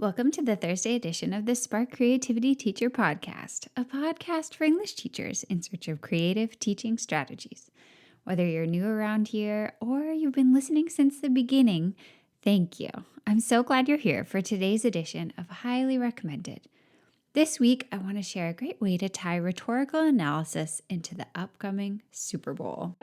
Welcome to the Thursday edition of the Spark Creativity Teacher Podcast, a podcast for English teachers in search of creative teaching strategies. Whether you're new around here or you've been listening since the beginning, thank you. I'm so glad you're here for today's edition of Highly Recommended. This week, I want to share a great way to tie rhetorical analysis into the upcoming Super Bowl.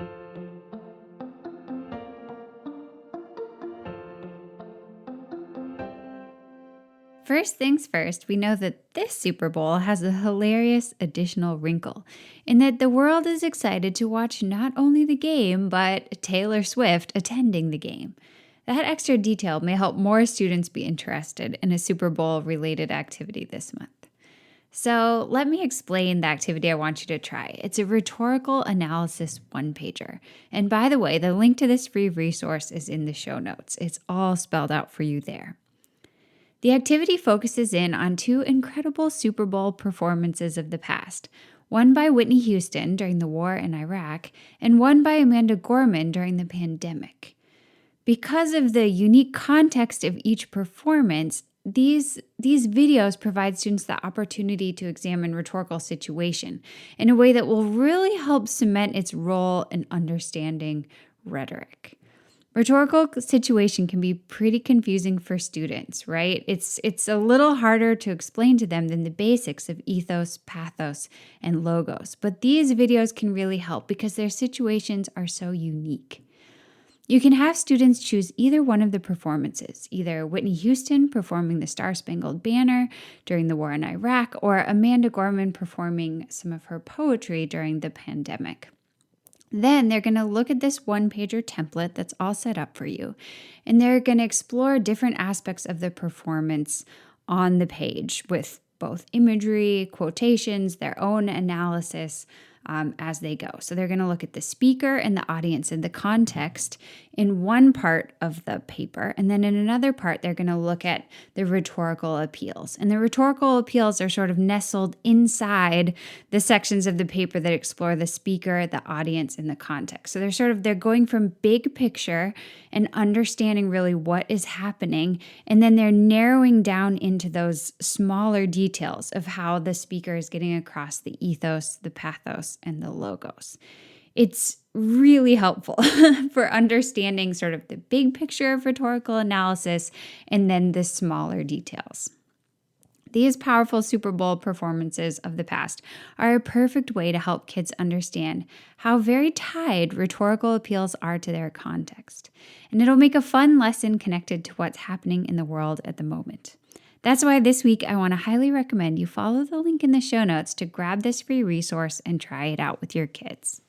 First things first, we know that this Super Bowl has a hilarious additional wrinkle in that the world is excited to watch not only the game, but Taylor Swift attending the game. That extra detail may help more students be interested in a Super Bowl-related activity this month. So let me explain the activity I want you to try. It's a rhetorical analysis one-pager. And by the way, the link to this free resource is in the show notes. It's all spelled out for you there. The activity focuses in on two incredible Super Bowl performances of the past, one by Whitney Houston during the war in Iraq, and one by Amanda Gorman during the pandemic. Because of the unique context of each performance, these videos provide students the opportunity to examine rhetorical situation in a way that will really help cement its role in understanding rhetoric. Rhetorical situation can be pretty confusing for students, right? It's a little harder to explain to them than the basics of ethos, pathos, and logos. But these videos can really help because their situations are so unique. You can have students choose either one of the performances, either Whitney Houston performing the Star-Spangled Banner during the war in Iraq, or Amanda Gorman performing some of her poetry during the pandemic. Then they're going to look at this one-pager template that's all set up for you, and they're going to explore different aspects of the performance on the page with both imagery, quotations, their own analysis as they go. So they're going to look at the speaker and the audience and the context in one part of the paper, and then in another part, they're going to look at the rhetorical appeals. And the rhetorical appeals are sort of nestled inside the sections of the paper that explore the speaker, the audience, and the context. So they're going from big picture and understanding really what is happening, and then they're narrowing down into those smaller details of how the speaker is getting across the ethos, the pathos, and the logos. It's really helpful for understanding sort of the big picture of rhetorical analysis and then the smaller details. These powerful Super Bowl performances of the past are a perfect way to help kids understand how very tied rhetorical appeals are to their context. And it'll make a fun lesson connected to what's happening in the world at the moment. That's why this week I want to highly recommend you follow the link in the show notes to grab this free resource and try it out with your kids.